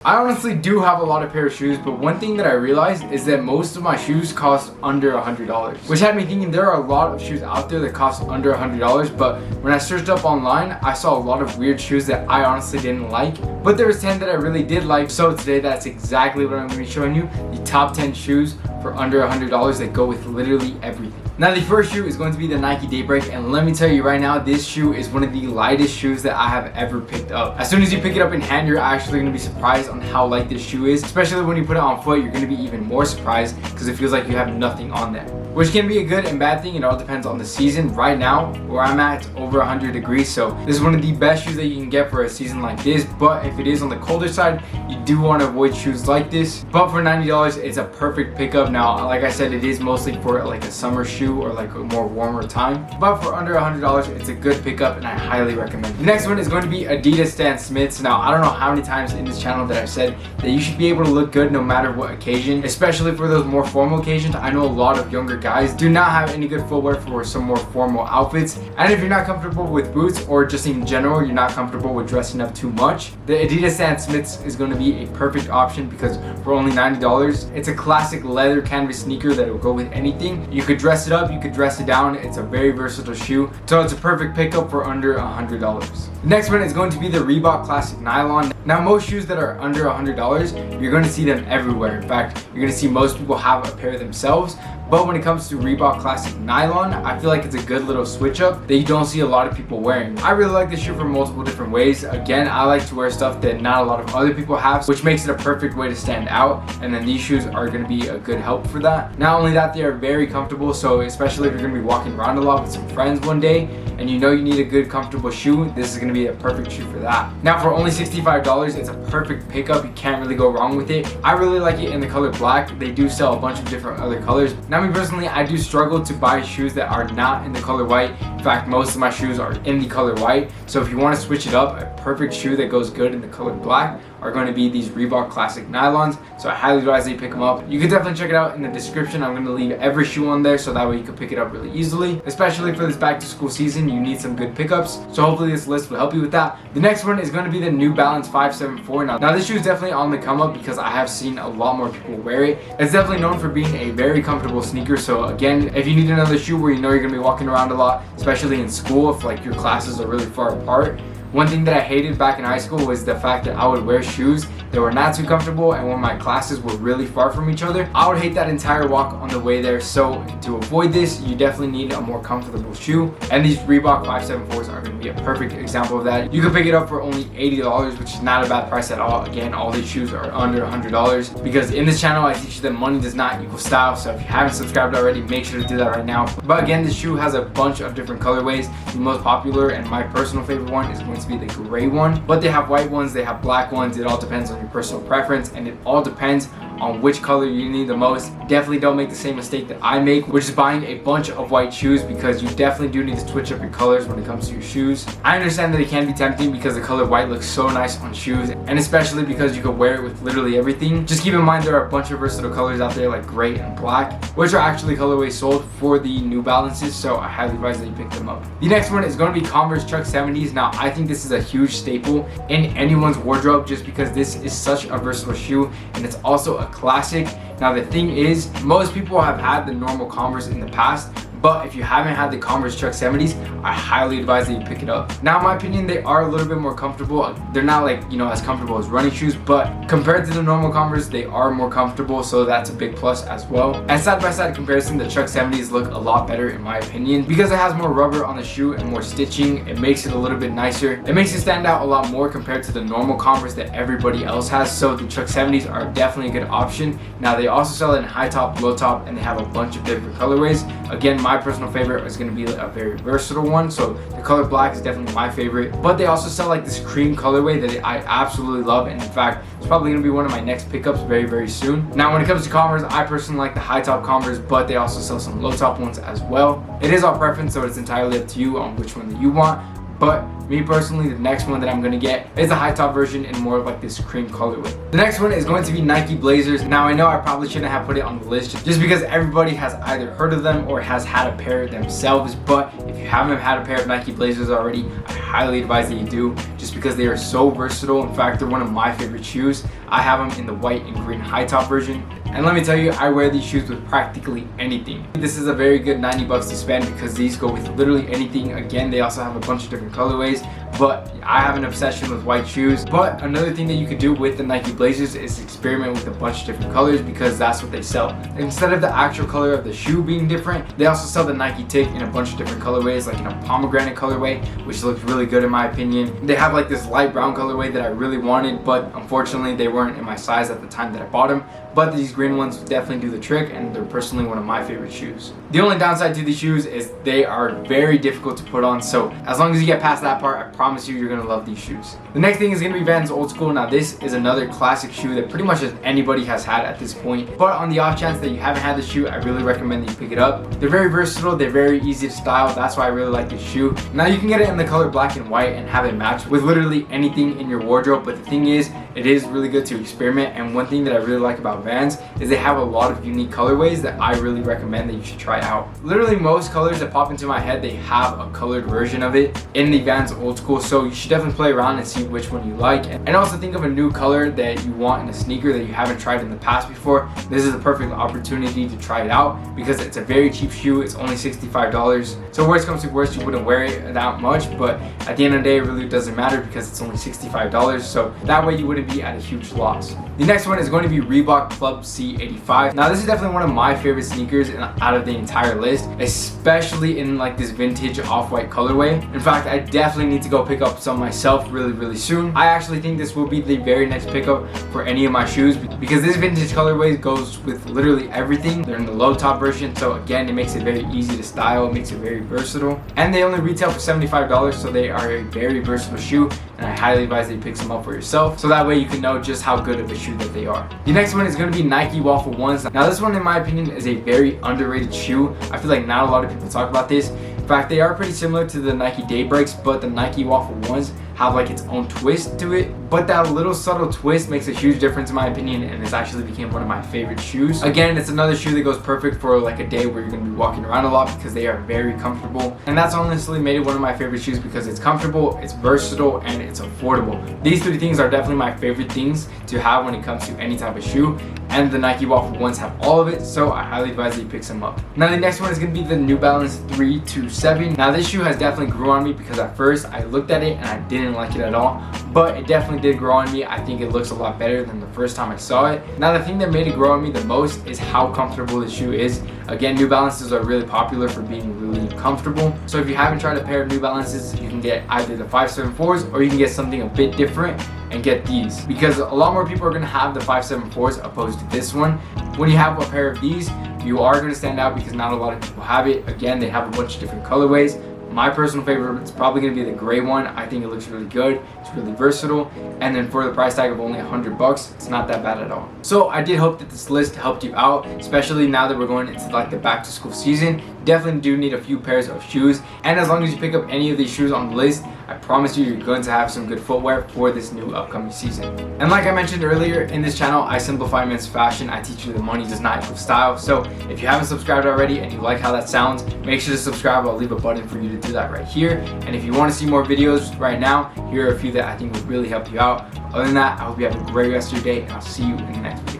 I honestly do have a lot of pair of shoes, but one thing that I realized is that most of my shoes cost under $100, which had me thinking there are a lot of shoes out there that cost under $100, but when I searched up online, I saw a lot of weird shoes that I honestly didn't like, but there was 10 that I really did like. So today that's exactly what I'm going to be showing you, the top 10 shoes for under $100 that go with literally everything. Now the first shoe is going to be the Nike Daybreak, and let me tell you right now, this shoe is one of the lightest shoes that I have ever picked up. As soon as you pick it up in hand, you're actually going to be surprised on how light this shoe is. Especially when you put it on foot, you're going to be even more surprised because it feels like you have nothing on there, which can be a good and bad thing. It all depends on the season. Right now, where I'm at, it's over 100 degrees, so this is one of the best shoes that you can get for a season like this. But if it is on the colder side, you do want to avoid shoes like this. But for $90, it's a perfect pickup. Now, like I said, it is mostly for like a summer shoe or like a more warmer time, but for under $100, it's a good pickup and I highly recommend it. The next one is going to be Adidas Stan Smiths. Now, I don't know how many times in this channel that I've said that you should be able to look good no matter what occasion, especially for those more formal occasions. I know a lot of younger guys do not have any good footwear for some more formal outfits, and if you're not comfortable with boots or just in general you're not comfortable with dressing up too much, the Adidas Stan Smiths is going to be a perfect option because for only $90, it's a classic leather canvas sneaker that will go with anything. You could dress it up, you could dress it down. It's a very versatile shoe, so it's a perfect pickup for under $100. The next one is going to be the Reebok Classic Nylon. Now, most shoes that are under $100, you're going to see them everywhere. In fact, you're going to see most people have a pair themselves. But when it comes to Reebok Classic Nylon, I feel like it's a good little switch up that you don't see a lot of people wearing. I really like this shoe for multiple different ways. Again, I like to wear stuff that not a lot of other people have, which makes it a perfect way to stand out. And then these shoes are going to be a good help for that. Not only that, they are very comfortable. So especially if you're going to be walking around a lot with some friends one day and you know you need a good comfortable shoe, this is going to be a perfect shoe for that. Now for only $65, it's a perfect pickup. You can't really go wrong with it. I really like it in the color black. They do sell a bunch of different other colors. Now, me personally, I do struggle to buy shoes that are not in the color white. In fact, most of my shoes are in the color white. So if you want to switch it up, a perfect shoe that goes good in the color black are going to be these Reebok Classic Nylons. So I highly advise that you pick them up. You can definitely check it out in the description. I'm going to leave every shoe on there so that way you can pick it up really easily. Especially for this back to school season, you need some good pickups. So hopefully this list will help you with that. The next one is going to be the New Balance 574. Now this shoe is definitely on the come up because I have seen a lot more people wear it. It's definitely known for being a very comfortable sneaker. So again, if you need another shoe where you know you're going to be walking around a lot, especially in school, if like your classes are really far apart. One thing that I hated back in high school was the fact that I would wear shoes that were not too comfortable, and when my classes were really far from each other, I would hate that entire walk on the way there. So to avoid this, you definitely need a more comfortable shoe, and these Reebok 574s are going to be a perfect example of that. You can pick it up for only $80, which is not a bad price at all. Again, all these shoes are under $100 because in this channel I teach you that money does not equal style. So if you haven't subscribed already, make sure to do that right now. But again, this shoe has a bunch of different colorways. The most popular and my personal favorite one is going to be the gray one, but they have white ones, they have black ones. It all depends on your personal preference, and it all depends on which color you need the most. Definitely don't make the same mistake that I make, which is buying a bunch of white shoes, because you definitely do need to switch up your colors when it comes to your shoes. I understand that it can be tempting because the color white looks so nice on shoes, and especially because you could wear it with literally everything. Just keep in mind there are a bunch of versatile colors out there like gray and black, which are actually colorways sold for the New Balances, so I highly advise that you pick them up. The next one is going to be Converse Chuck 70s. Now I think this is a huge staple in anyone's wardrobe just because this is such a versatile shoe and it's also a classic. Now the thing is, most people have had the normal Converse in the past, but if you haven't had the Converse Chuck 70s, I highly advise that you pick it up. Now in my opinion, they are a little bit more comfortable. They're not like, you know, as comfortable as running shoes, but compared to the normal Converse, they are more comfortable, so that's a big plus as well. And side by side comparison, the Chuck 70s look a lot better in my opinion because it has more rubber on the shoe and more stitching. It makes it a little bit nicer. It makes it stand out a lot more compared to the normal Converse that everybody else has, so the Chuck 70s are definitely a good option. Now they also sell it in high top, low top, and they have a bunch of different colorways. Again, my personal favorite is going to be a very versatile one, so the color black is definitely my favorite, but they also sell like this cream colorway that I absolutely love, and in fact it's probably going to be one of my next pickups very soon. Now when it comes to Converse, I personally like the high top Converse, but they also sell some low top ones as well. It is all preference, so it's entirely up to you on which one that you want. But me personally, the next one that I'm gonna get is a high top version in more of like this cream colorway. The next one is going to be Nike Blazers. Now I know I probably shouldn't have put it on the list just because everybody has either heard of them or has had a pair themselves, but if you haven't had a pair of Nike Blazers already, I highly advise that you do, just because they are so versatile. In fact, they're one of my favorite shoes. I have them in the white and green high top version, and let me tell you, I wear these shoes with practically anything. This is a very good $90 to spend because these go with literally anything. Again, they also have a bunch of different colorways, but I have an obsession with white shoes. But another thing that you could do with the Nike Blazers is experiment with a bunch of different colors, because that's what they sell. Instead of the actual color of the shoe being different, they also sell the Nike tick in a bunch of different colorways, like in a pomegranate colorway, which looks really good in my opinion. They have like this light brown colorway that I really wanted, but unfortunately they weren't in my size at the time that I bought them. But these green ones definitely do the trick, and they're personally one of my favorite shoes. The only downside to these shoes is they are very difficult to put on, so as long as you get past that part, I promise you, you're gonna love these shoes. The next thing is gonna be Vans Old School. Now this is another classic shoe that pretty much anybody has had at this point, but on the off chance that you haven't had the shoe, I really recommend that you pick it up. They're very versatile, they're very easy to style, that's why I really like this shoe. Now you can get it in the color black and white and have it match with literally anything in your wardrobe, but the thing is, it is really good to experiment. And one thing that I really like about Vans is they have a lot of unique colorways that I really recommend that you should try out. Literally most colors that pop into my head, they have a colored version of it in the Vans Old School, so you should definitely play around and see which one you like, and also think of a new color that you want in a sneaker that you haven't tried in the past before. This is a perfect opportunity to try it out because it's a very cheap shoe. It's only $65, so worst comes to worst, you wouldn't wear it that much, but at the end of the day, it really doesn't matter because it's only $65, so that way you wouldn't be at a huge loss. The next one is going to be Reebok Club C85. Now this is definitely one of my favorite sneakers out of the entire list, especially in like this vintage off-white colorway. In fact, I definitely need to go pick up some myself really soon. I actually think this will be the very next pickup for any of my shoes because this vintage colorway goes with literally everything. They're in the low top version, so again, it makes it very easy to style, it makes it very versatile, and they only retail for $75, so they are a very versatile shoe, and I highly advise that you pick some up for yourself, so that way you can know just how good of a shoe that they are. The next one is going to be Nike Waffle Ones. Now this one, in my opinion, is a very underrated shoe. I feel like not a lot of people talk about this. In fact, they are pretty similar to the Nike Daybreaks, but the Nike Waffle Ones have like its own twist to it, but that little subtle twist makes a huge difference in my opinion, and it's actually became one of my favorite shoes. Again, it's another shoe that goes perfect for like a day where you're going to be walking around a lot because they are very comfortable, and that's honestly made it one of my favorite shoes because it's comfortable, it's versatile, and it's affordable. These three things are definitely my favorite things to have when it comes to any type of shoe, and the Nike Waffle Ones have all of it, so I highly advise that you pick some up. Now the next one is going to be the New Balance 327. Now this shoe has definitely grew on me because at first I looked at it and I didn't like it at all, but it definitely did grow on me. I think it looks a lot better than the first time I saw it. Now the thing that made it grow on me the most is how comfortable the shoe is. Again, New Balances are really popular for being really comfortable, so if you haven't tried a pair of New Balances, you can get either the 574s or you can get something a bit different and get these, because a lot more people are going to have the 574s opposed to this one. When you have a pair of these, you are going to stand out because not a lot of people have it. Again, they have a bunch of different colorways. My personal favorite is probably going to be the gray one. I think it looks really good, it's really versatile, and then for the price tag of only $100, it's not that bad at all. So I did hope that this list helped you out, especially now that we're going into like the back to school season. You definitely do need a few pairs of shoes, and as long as you pick up any of these shoes on the list, I promise you, you're going to have some good footwear for this new upcoming season. And like I mentioned earlier, in this channel, I simplify men's fashion. I teach you that money does not equal style. So if you haven't subscribed already and you like how that sounds, make sure to subscribe. I'll leave a button for you to do that right here. And if you want to see more videos right now, here are a few that I think would really help you out. Other than that, I hope you have a great rest of your day, and I'll see you in the next video.